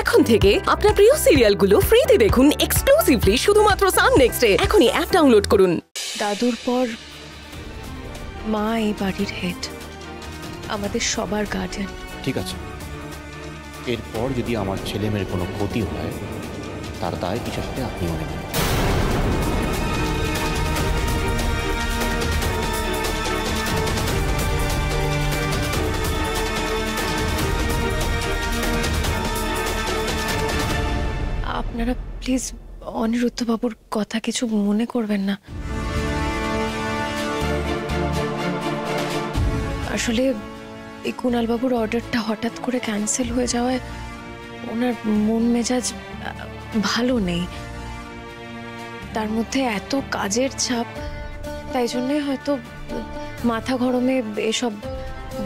এখন থেকে আপনার প্রিয় সিরিয়ালগুলো ফ্রিতে দেখুন এক্সক্লুসিভলি শুধুমাত্র সান নেক্সটে। এখনই অ্যাপ ডাউনলোড করুন। দাদুর পর মা এই বাড়ির হেড, আমাদের সবার গার্ডিয়ান। ঠিক আছে, এরপর যদি আমার ছেলে মেয়ের কোনো ক্ষতি হয় তার দায় কিছুর সাথে আপনিও নেবেন। আপনারা প্লিজ অনিরুদ্ধ বাবুর কথা কিছু মনে করবেন না। আসলে এই কুণাল বাবুর অর্ডারটা হঠাৎ করে ক্যান্সেল হয়ে যাওয়ায় ওনার মন মেজাজ ভালো নেই, তার মধ্যে এত কাজের চাপ, তাই জন্যই হয়তো মাথা গরমে এসব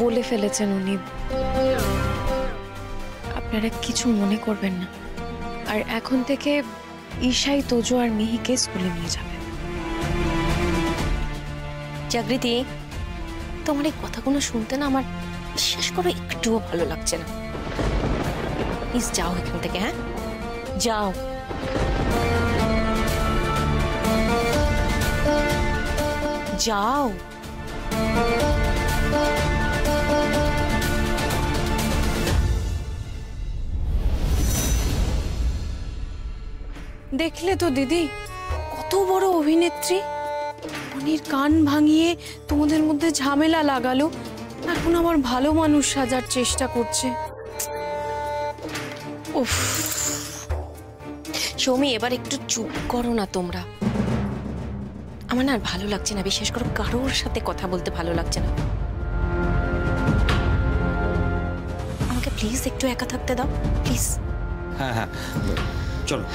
বলে ফেলেছেন উনি। আপনারা কিছু মনে করবেন না। আর এখন থেকে ঈশাই, তোজো আর মিহিকে স্কুলে নিয়ে যাবে। জাগৃতি, তোমার এই কথাগুলো শুনতে না আমার বিশ্বাস করো একটুও ভালো লাগছে না। প্লিজ যাও এখান থেকে। হ্যাঁ, যাও। যাও। দেখলে তো দিদি, কত বড় অভিনেত্রী। মনির কান ভাঙিয়ে তোমাদের মধ্যে ঝামেলা লাগালো, এখন আমার ভালো মানুষ সাজার চেষ্টা করছে। উফ, সৌমি এবার একটু চুপ করো না তোমরা। আমার না আর ভালো লাগছে না, বিশেষ করে কারোর সাথে কথা বলতে ভালো লাগছে না। আমাকে প্লিজ একটু একা থাকতে দাও, প্লিজ। হ্যাঁ হ্যাঁ, চলো।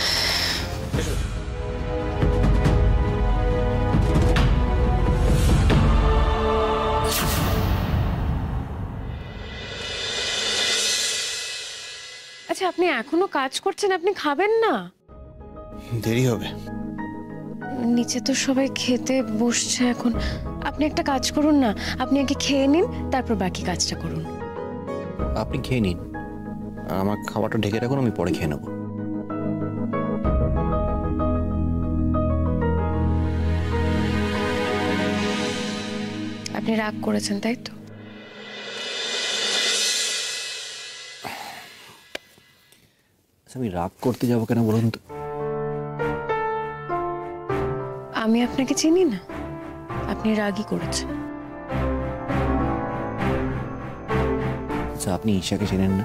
আচ্ছা, আপনি এখনো কাজ করছেন, আপনি খাবেন না? দেরি হবে। নিচে তো সবাই খেতে বসছে এখন। আপনি একটা কাজ করুন না, আপনি আগে খেয়ে নিন, তারপর বাকি কাজটা করুন। আপনি খেয়ে নিন, আর আমার খাবারটা ঢেকে রাখুন, আমি পরে খেয়ে নেব। আপনি রাগ করেছেন, তাই তো? আমি রাগ করতে যাবো কেন বলুন তো? আমি আপনাকে চিনি না, আপনি রাগই করেছেন। আচ্ছা, আপনি ঈশাকে চেনেন না?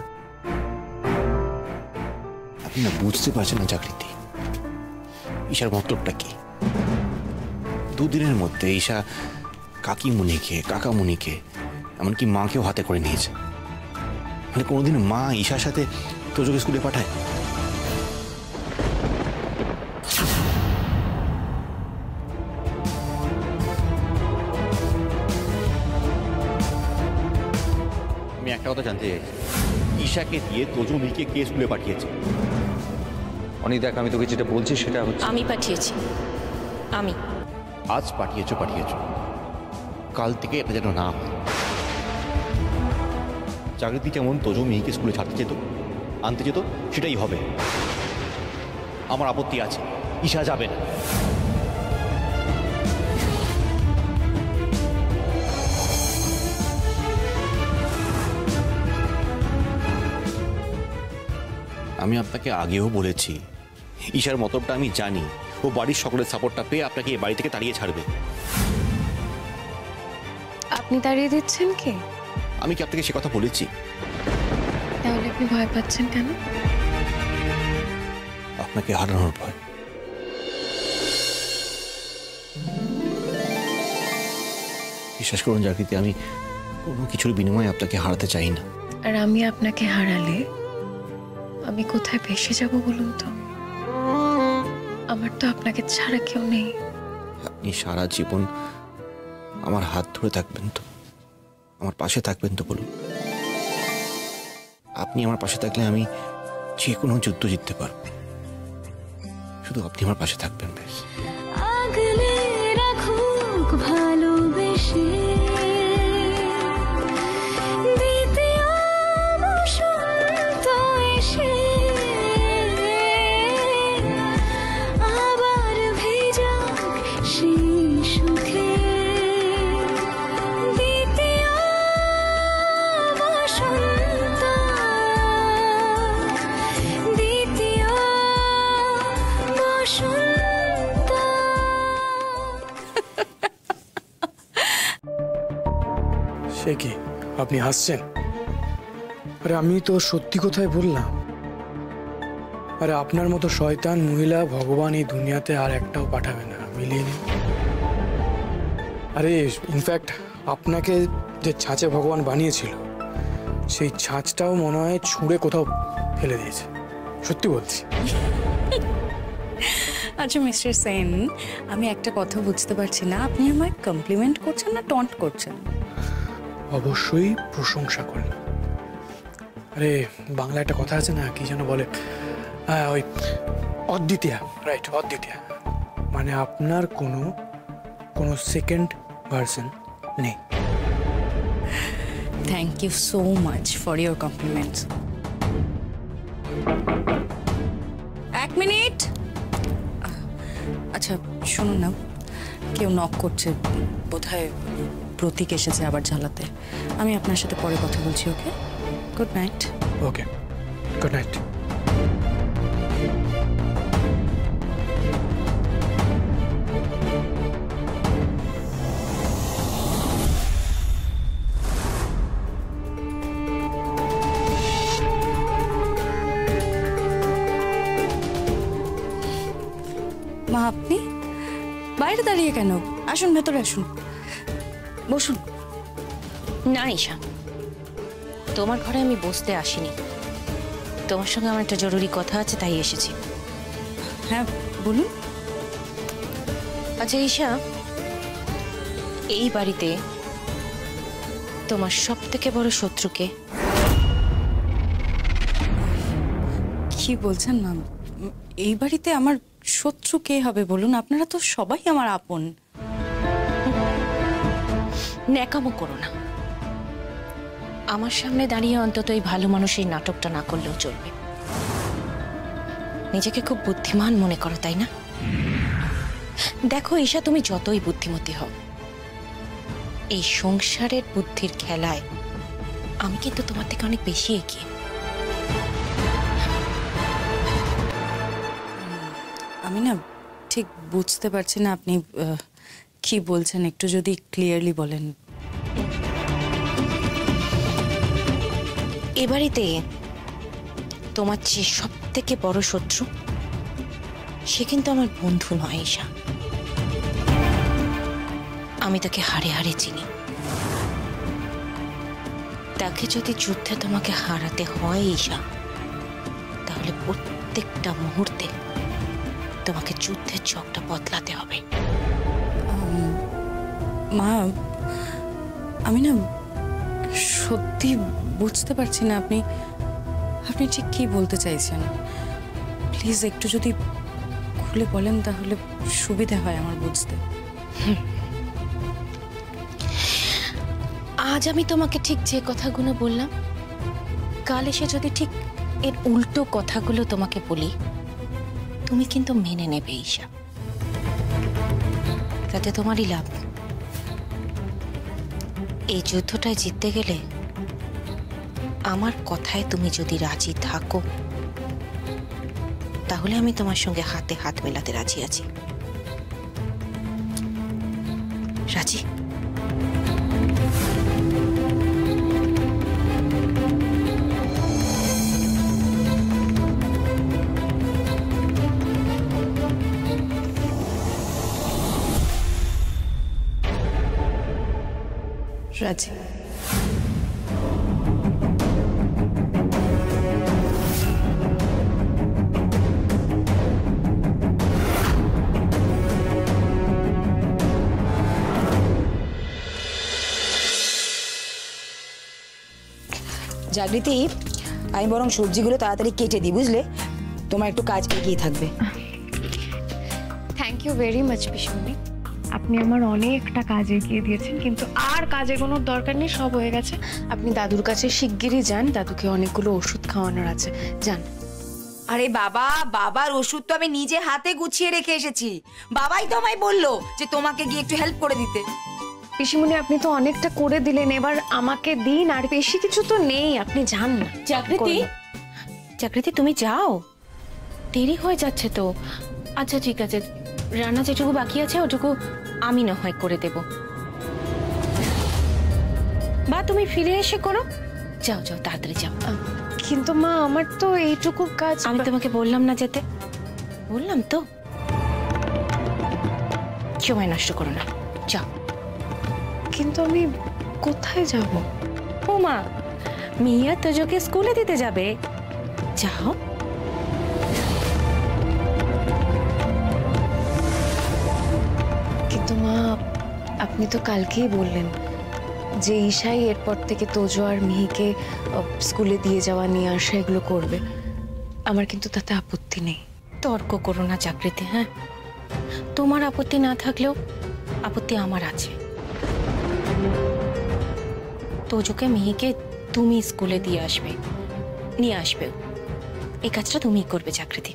আপনি না বুঝতে পারছেন না জাগৃতি, ঈশার মতলবটা কি। দুদিনের মধ্যে ঈশা কাকিমুনিকে, কাকামুনিকে, এমনকি মাকেও হাতে করে নিয়েছে। মানে কোনোদিন মা ঈশার সাথে তোজোকে স্কুলে পাঠায়? আমি একটা কথা জানতে চাইছি, ঈশাকে দিয়ে তোজো মিকে কে স্কুলে পাঠিয়েছে? অনি দেখ, আমি তোকে যেটা বলছি সেটা হচ্ছে আমি পাঠিয়েছি। আমি আজ পাঠিয়েছো, কাল থেকে এটা যেন না হয়। জাগৃতি যেমন তোজো মিহিকে স্কুলে ছাড়তে যেত, আনতে যেত, সেটাই হবে। আমার আপত্তি আছে, ঈশা যাবে না। আমি আপনাকে আগেও বলেছি, ঈশার মতলবটা আমি জানি। ও বাড়ির সকলের সাপোর্টটা পেয়ে আপনাকে এই বাড়ি থেকে তাড়িয়ে ছাড়বে। আপনি তাড়িয়ে দিচ্ছেন কি? আমি কি আপনাকে সে কথা বলেছি? তাহলে আপনি ভয় পাচ্ছেন কেন? আপনাকে হারানোর ভয়। বিশ্বাস করুন জাগৃতি, আমি কোনো কিছুর বিনিময়ে আপনাকে হারাতে চাই না। আর আমি আপনাকে হারালে আমি কোথায় ভেসে যাব বলুন তো? আমার তো আপনাকে ছাড়া কেউ নেই। আপনি সারা জীবন আমার হাত ধরে থাকবেন তো? আমার পাশে থাকবেন তো বলুন? আপনি আমার পাশে থাকলে আমি যে কোনো যুদ্ধ জিততে পারব। শুধু আপনি আমার পাশে থাকবেন, ব্যাস। আগলে রাখুক ভালোবেসে, দ্বিতীয় বসন্ত এসে সে কি, আপনি হাসছেন? আরে আমি তো সত্যি কথাই বললাম। আরে আপনার মতো শয়তান মহিলা ভগবান এই দুনিয়াতে আর একটাও পাঠাবে না, মিলিয়ে নিন। আরে ইনফ্যাক্ট আপনাকে যে ছাঁচে ভগবান বানিয়েছিল সেই ছাঁচটাও মনে হয় ছুঁড়ে কোথাও ফেলে দিয়েছে, সত্যি বলছি। আচ্ছা মিস্টার সেন, আমি একটা কথা বুঝতে পারছি না, আপনি আমায় কমপ্লিমেন্ট করছেন না টন্ট করছেন? অবশ্যই প্রশংসা করলাম। আরে বাংলা একটা কথা আছে না, কি যেন বলে, ওই অদ্বিতীয়া, রাইট, অদ্বিতীয়া, মানে আপনার কোনো সেকেন্ড ভার্সন নেই। Thank you so much for your compliments. এক মিনিট। আচ্ছা শুনুন না, কেউ নক করছে, বোধহয় প্রতীক এসেছে আবার জ্বালাতে। আমি আপনার সাথে পরে কথা বলছি। ওকে, গুড নাইট। ওকে, গুড নাইট। মা আপনি বাইরে দাঁড়িয়ে কেন? আসুন ভেতরে আসুন, বসুন। না ঈশা, তোমার ঘরে আমি বসতে আসিনি, তোমার সঙ্গে আমার একটা জরুরি কথা আছে তাই এসেছি। হ্যাঁ বলুন। আচ্ছা ঈশা, এই বাড়িতে তোমার সব থেকে বড় শত্রুকে? কি বলছেন মা? এই বাড়িতে আমার শত্রু কে হবে বলুন? আপনারা তো সবাই আমার আপন। ন্যাকামো করো না, আমার সামনে দাঁড়িয়ে অন্তত এই ভালো মানুষের নাটকটা না করলেও চলবে। নিজেকে খুব বুদ্ধিমান মনে করো তাই না? দেখো ঈশা, তুমি যতই বুদ্ধিমতী হও, এই সংসারের বুদ্ধির খেলায় আমি কিন্তু তোমার থেকে অনেক বেশি এগিয়ে। আমি না ঠিক বুঝতে পারছি না আপনি কি বলছেন, একটু যদি ক্লিয়ারলি বলেন। এ বাড়িতে তোমার যে সব থেকে বড় শত্রু, সে কিন্তু আমার বন্ধু নয় ঈশা। আমি তাকে হাড়ে হাড়ে চিনি। তাকে যদি যুদ্ধে তোমাকে হারাতে হয় ঈশা, তাহলে প্রত্যেকটা মুহূর্তে তোমাকে যুদ্ধের চকটা বদলাতে হবে। মা আমি না সত্যি বুঝতে পারছি না আপনি ঠিক কি বলতে চাইছেন। প্লিজ একটু যদি খুলে বলেন তাহলে সুবিধা হয় আমার বুঝতে। আজ আমি তোমাকে ঠিক যে কথাগুলো বললাম, কাল এসে যদি ঠিক এর উল্টো কথাগুলো তোমাকে বলি, তুমি কিন্তু মেনে নেবে ঈশা। তাতে তোমারই লাভ। এই যুদ্ধটায় জিততে গেলে আমার কথায় তুমি যদি রাজি থাকো, তাহলে আমি তোমার সঙ্গে হাতে হাত মেলাতে রাজি আছি। রাজি? রাজি। জাগৃতি, আমি বরং সবজিগুলো তাড়াতাড়ি কেটে দিই, বুঝলে? তোমার একটু কাজ এগিয়ে থাকবে। থ্যাংক ইউ ভেরি মাচ পিসুমনি, আপনি আমার অনেকটা কাজ এগিয়ে দিয়েছেন, কিন্তু আর কাজ এগোনোর দরকার নেই, সব হয়ে গেছে। আপনি দাদুর কাছে শিগগিরই যান, দাদুকে অনেকগুলো ওষুধ খাওয়ানোর আছে, যান। আরে বাবা, বাবার ওষুধ তো আমি নিজে হাতে গুছিয়ে রেখে এসেছি। বাবাই তো আমায় বললো যে তোমাকে গিয়ে একটু হেল্প করে দিতে। পিসিমনি আপনি তো অনেকটা করে দিলেন, এবার আমাকে দিন, আর বেশি কিছু তো নেই, আপনি যান না। জাগৃতি, জাগৃতি তুমি যাও, দেরি হয়ে যাচ্ছে তো। আচ্ছা ঠিক আছে, রান্না যেটুকু বাকি আছে ওটুকু আমি না হয় করে দেব। বা তুমি ফিরে এসে করো। যাও যাও তাড়াতাড়ি যাও। কিন্তু মা আমার তো এইটুকু কাজ। আমি তোমাকে বললাম না যেতে, বললাম তো। সময় নষ্ট করো না, যাও। কিন্তু আমি কোথায় যাব? ও মা, মিয়া তোজোকে স্কুলে দিতে যাবে, যাও। কিন্তু মা আপনি তো কালকেই বললেন যে ঈশাই এরপর থেকে তোজো আর মিহিকে স্কুলে দিয়ে যাওয়া নিয়ে আসা এগুলো করবে। আমার কিন্তু তাতে আপত্তি নেই। তর্ক করো না জাগৃতি। হ্যাঁ, তোমার আপত্তি না থাকলেও আপত্তি আমার আছে। তোজোকে মিহিকে তুমি স্কুলে দিয়ে আসবে, নিয়ে আসবে, এই কাজটা তুমিই করবে জাগৃতি।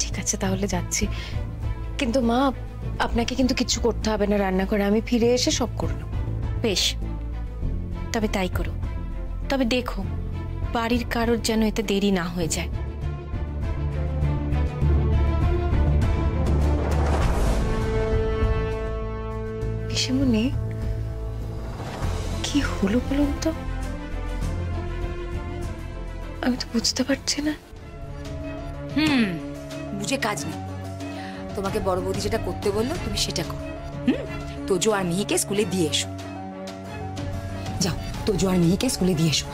ঠিক আছে তাহলে যাচ্ছি। কিন্তু মা আপনাকে কিন্তু কিছু করতে হবে না রান্না করে, আমি ফিরে এসে সব করে নেব। বেশ, তবে তাই করো। তবে দেখো বাড়ির কারোর যেন এতে দেরি না হয়ে যায়। পিসিমণি কি হলো বলুন তো? আমি তো বুঝতে পারছি না। বুঝে কাজ নেই। তোমাকে বড় বৌদি যেটা করতে বললো তুমি সেটা করো। তোজো আর মিহিকে স্কুলে দিয়ে এসো। যাও, তোজো আর মিহিকে স্কুলে দিয়ে এসো।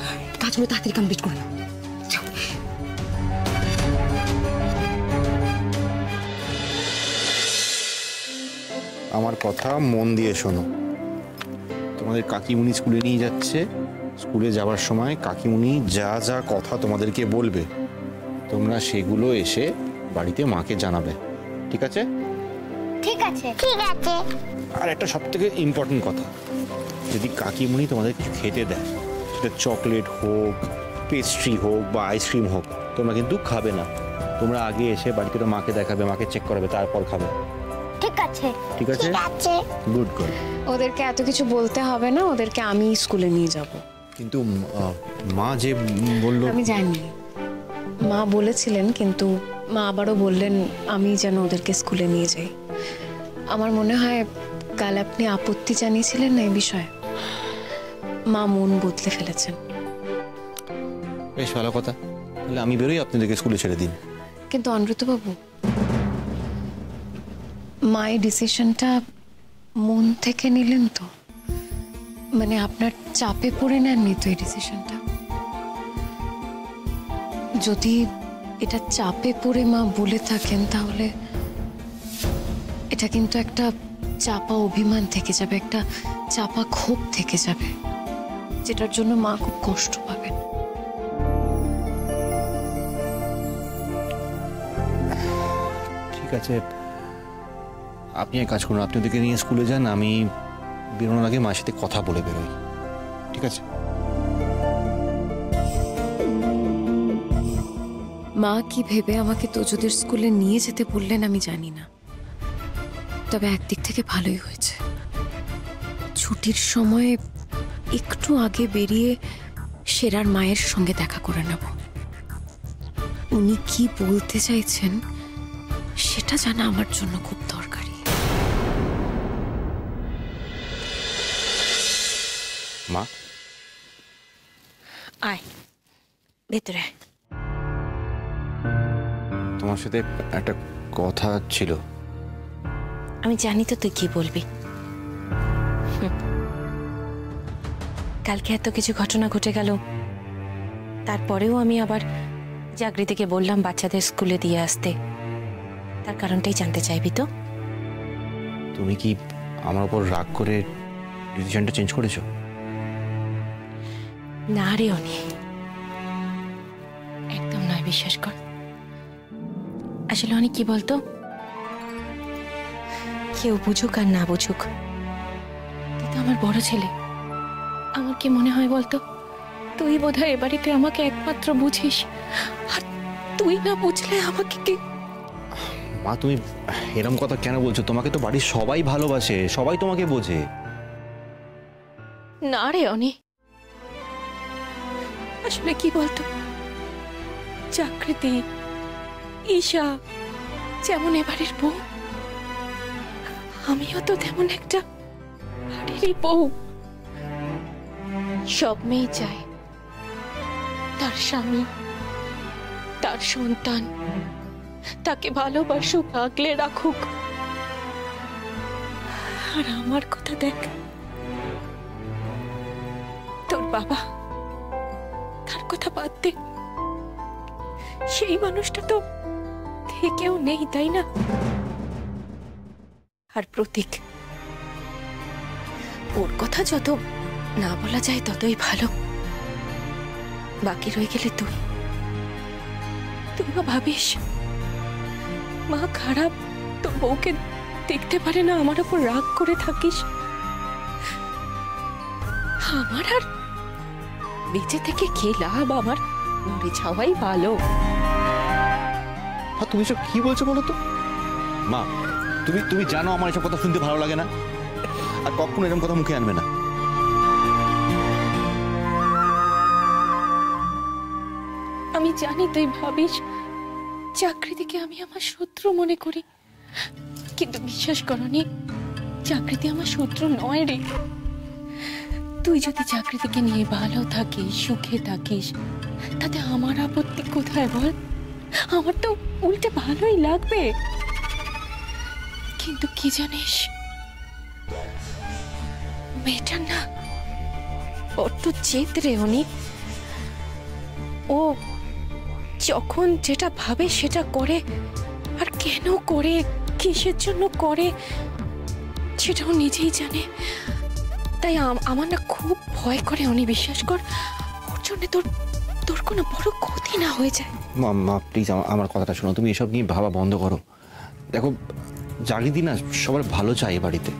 কাজগুলো তাড়াতাড়ি কমপ্লিট করে নাও। যাও। আমার কথা মন দিয়ে শোনো। তোমাদের কাকিমুনি স্কুলে নিয়ে যাচ্ছে। স্কুলে যাওয়ার সময় কাকিমুনি যা যা কথা তোমাদেরকে বলবে তোমরা সেগুলো এসে বাড়িতে মাকে জানাবে, ঠিক আছে? ঠিক আছে, ঠিক আছে। আর একটা সব থেকে ইম্পর্টেন্ট কথা, যদি কাকিমুনি তোমাদের কিছু খেতে দেয়, সেটা চকলেট হোক, পেস্ট্রি হোক বা আইসক্রিম হোক, তোমরা কিন্তু খাবে না। তোমরা আগে এসে বাড়িতে মাকে দেখাবে, মাকে চেক করাবে, তারপর খাবে, ঠিক আছে? ঠিক আছে? ঠিক আছে। Good good. ওদেরকে এত কিছু বলতে হবে না, ওদেরকে আমি স্কুলে নিয়ে যাব। কিন্তু মা যে বলল। আমি জানি মা বলেছিলেন, কিন্তু মা আবারও বললেন আমি যেন ওদেরকে স্কুলে নিয়ে যাই। আমার মনে হয় কাল আপনি আপত্তি জানিয়েছিলেন না এই বিষয়ে, মা মন বদলে ফেলেছেন। বেশ ভালো কথা, তাহলে আমি বেরোই, আপনাদেরকে স্কুলে ছেড়ে দিন। কিন্তু অনুব্রতবাবু, মা এই ডিসিশনটা মন থেকে নিলেন তো? মানে আপনার চাপে পড়ে নেননি তো এই ডিসিশনটা? যদি এটা চাপে পড়ে মা বলে থাকেন তাহলে এটা কিন্তু একটা চাপা অভিমান থেকে যাবে, একটা চাপা ক্ষোভ থেকে যাবে, যেটার জন্য মা খুব কষ্ট পাবেন। ঠিক আছে, আপনি এক কাজ করুন, আপনি ওদেরকে নিয়ে স্কুলে যান, আমি বেরোনোর আগে মার সাথে কথা বলে বেরোই, ঠিক আছে? মা কি ভেবে আমাকে তোজোদের স্কুলে নিয়ে যেতে বললেন আমি জানি না, তবে একদিক থেকে ভালোই হয়েছে। ছুটির সময় একটু আগে বেরিয়ে সেরার মায়ের সঙ্গে দেখা করে নেব। উনি কি বলতে চাইছেন সেটা জানা আমার জন্য খুব দরকারি। মা, আয় ভেতরে। তোমার সাথে একটা কথা ছিল। আমি জানি তো তুই কি বলবি। কালকে এত কিছু ঘটনা ঘটে গেল, তারপরেও আমি আবার জাগৃতিকে বললাম বাচ্চাদের স্কুলে দিয়ে আসতে। তার কারণটাই জানতে চাইবি তো? তুমি কি আমার উপর রাগ করে ডিসিশনটা চেঞ্জ করেছো? না রে অনি, একদম নয়, বিশ্বাস কর। আসলে অনেক কি বলতো, কেউ বুঝুক আর না বুঝুক, কিন্তু আমার বড় ছেলে। আমার কি মনে হয় বলতো, তুই বোধহয় এ বাড়িতে আমাকে একমাত্র বুঝিস, আর তুই না বুঝলে আমাকে কি। মা, তুমি এরম কথা কেন বলছো? তোমাকে তো বাড়ির সবাই ভালোবাসে, সবাই তোমাকে বোঝে। না রে অনি, আসলে কি বলতো, জাগৃতি, ঈশা যেমন এবারের বউ, আমিও তো তেমন একটা বাড়িরই বউ। সব মেয়ে চায় তার স্বামী, তার সন্তান তাকে ভালোবাসুক, আগলে রাখুক। আর আমার কথা দেখ, তোর বাবা, তার কথা বাদ দে, সেই মানুষটা তো থেকেও নেই, তাই না? আর প্রতীক, ওর কথা যত না বলা যায় ততই ভালো। বাকি রয়ে গেলে তুই বা ভাবিস মা খারাপ, তোর বউকে দেখতে পারে না, আমার উপর রাগ করে থাকিস। আমার আর বেঁচে থেকে কি লাভ? আমার মরে যাওয়াই ভালো। তুমি সব কি বলছো বলো তো? মা, তুমি জানো আমার এসব কথা শুনতে ভালো লাগে না, আর কখনো এরকম কথা মুখে আনবে না। আমি জানি তুই ভাবিস চাকরিদিকে আমি আমার শত্রু মনে করি, কিন্তু বিশ্বাস করনি, চাকরিতে আমার শত্রু নয় রে। তুই যদি চাকরিদিকে নিয়ে ভালো থাকিস, সুখে থাকিস, তাতে আমার আপত্তি কোথায় বল? আমার তো উল্টে ভালোই লাগবে। কিন্তু কি জানিস, মেয়েটার না বড্ড জেদ রে অনেক। ও যখন যেটা ভাবে সেটা করে, আর কেন করে, কিসের জন্য করে, সেটাও নিজেই জানে। তাই আমার না খুব ভয় করে অনি, বিশ্বাস কর, ওর জন্য তোর কোনো বড় ক্ষতি না হয়ে যায়। মা প্লিজ আমার কথাটা শোনো, তুমি এসব নিয়ে ভাবা বন্ধ করো। দেখো, জাগৃতি না সবার ভালো চাই বাড়িতে,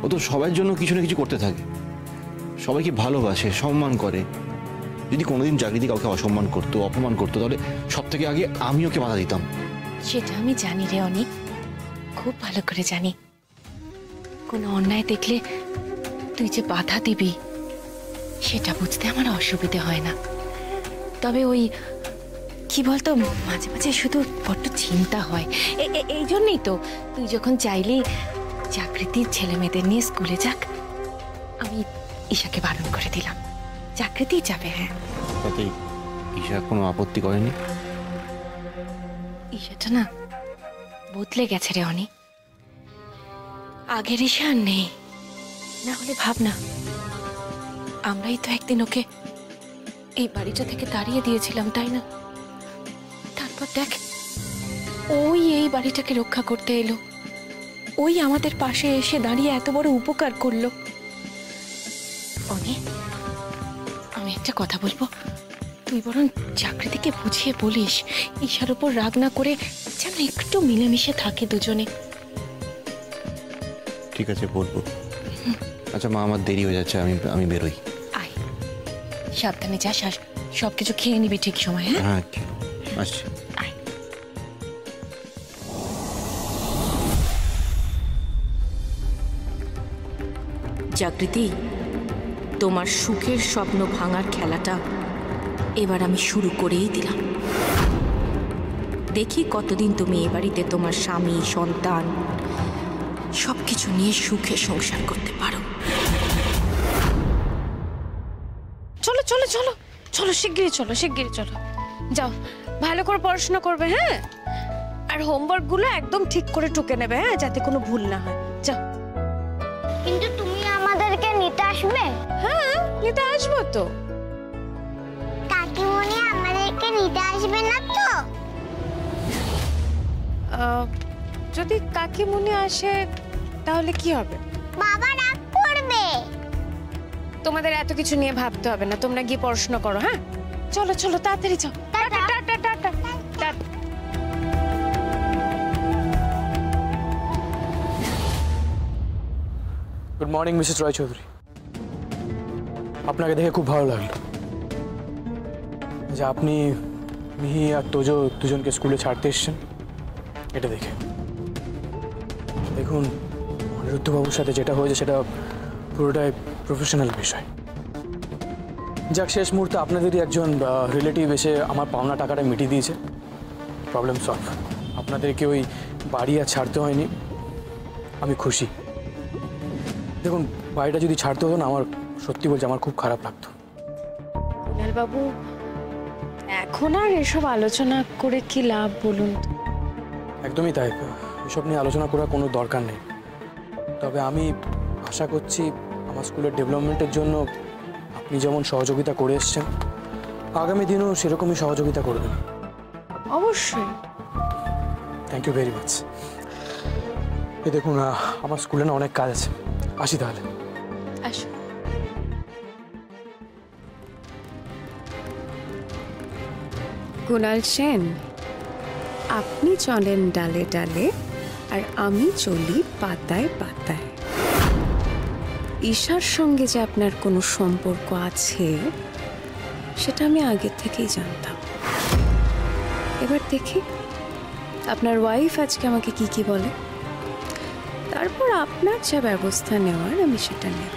ও তো সবার জন্য কিছু না কিছু করতে থাকে, সবাইকে ভালোবাসে, সম্মান করে। যদি কোনোদিন জাগৃতি কাউকে অসম্মান করতো, অপমান করতো, তাহলে সব থেকে আগে আমি ওকে বাধা দিতাম। সেটা আমি জানি রে অনেক, খুব ভালো করে জানি। কোনো অন্যায় দেখলে তুই যে বাধা দিবি সেটা বুঝতে আমার অসুবিধে হয় না। তবে ওই কি বলতো, মাঝে মাঝে শুধু বড্ড চিন্তা হয়। এই জন্যই তো তুই যখন চাইলি চাকরির ছেলে মেয়েদের নিয়ে স্কুলে যাক, আমি ঈশাকে বারণ করে দিলাম, চাকরিতেই যাবে। হ্যাঁ, তাতে ঈশা কোনো আপত্তি করেনি? ঈশাটা না বদলে গেছে রে অনি, আগের ঈশা আর নেই। না হলে ভাব না, আমরাই তো একদিন ওকে এই বাড়িটা থেকে তাড়িয়ে দিয়েছিলাম, তাই না? তারপর দেখ, ওই এই বাড়িটাকে রক্ষা করতে এলো, ওই আমাদের পাশে এসে দাঁড়িয়ে এত বড় উপকার করলো। অনি, আমি একটা কথা বলবো, তুই বরং চাকরিদিকে বুঝিয়ে বলিস ঈশার উপর রাগ না করে যেন একটু মিলেমিশে থাকে দুজনে। ঠিক আছে, বলবো। আচ্ছা মা, আমার দেরি হয়ে যাচ্ছে, আমি বেরোই। আয়, সাবধানে যাস, আর সবকিছু খেয়ে নিবি ঠিক সময়। হ্যাঁ, আসছি। জাগৃতি, তোমার সুখের স্বপ্ন ভাঙার খেলাটা এবার আমি শুরু করেই দিলাম। দেখি কতদিন তুমি এ বাড়িতে তোমার স্বামী, সন্তান সবকিছু নিয়ে সুখে সংসার করতে পারো। চলো চলো চলো চলো, শিগগিরই চলো, শিগগিরই চলো। যাও, ভালো করে পড়াশোনা করবে, হ্যাঁ? আর হোমওয়ার্ক গুলো একদম ঠিক করে টুকে নেবে, হ্যাঁ, যাতে কোনো ভুল না হয়। যাও। কিন্তু তুমি আমাদেরকে নিতে আসবে? হ্যাঁ, নিতে আসবো তো। কাকিমণি আমাদেরকে নিতে আসবে না তো? যদি কাকিমণি আসে তাহলে কি হবে? বাবা রাগ করবে। তোমাদের এত কিছু নিয়ে ভাবতে হবে না, তোমরা গিয়ে পড়াশোনা করো। হ্যাঁ, চলো চলো, তাড়াতাড়ি যাও। Tata tata tata tata. Good morning Mrs Roy Chowdhury, আপনাকে দেখে খুব ভালো লাগলো যে আপনি মিহি আর তোজো দুজনকে স্কুলে ছাড়তে এসছেন। এটা দেখে দেখুন, অনিরুদ্ধবাবুর সাথে যেটা হয়েছে সেটা পুরোটাই প্রফেশনাল বিষয়। যাক, শেষ মুহূর্তে আপনাদেরই একজন রিলেটিভ এসে আমার পাওনা টাকাটা মিটিয়ে দিয়েছে, প্রবলেম সলভ। আপনাদেরকে ওই বাড়ি আর ছাড়তে হয়নি, আমি খুশি। দেখুন, বাড়িটা যদি ছাড়তে হতো না, আমার সত্যি বলছি আমার খুব খারাপ লাগতো। কুণাল বাবু, এখন আর এসব আলোচনা করে কি লাভ বলুন তো? একদমই তাই, এসব নিয়ে আলোচনা করার কোনো দরকার নেই। তবে আমি আশা করছি আমার স্কুলের ডেভেলপমেন্টের জন্য আপনি যেমন সহযোগিতা করে এসছেন, আগামী দিনেও সেরকমই সহযোগিতা করবেন। অবশ্যই। Thank you very much. এই দেখুন, আমার স্কুলে না অনেক কাজ আছে, আসি তাহলে। আসো। কুণাল সেন, আপনি চলেন ডালে ডালে আর আমি চলি পাতায় পাতায়। ঈশার সঙ্গে যে আপনার কোনো সম্পর্ক আছে সেটা আমি আগে থেকেই জানতাম। এবার দেখি আপনার ওয়াইফ আজকে আমাকে কি কি বলে, তারপর আপনার যা ব্যবস্থা নেওয়ার আমি সেটা নেব।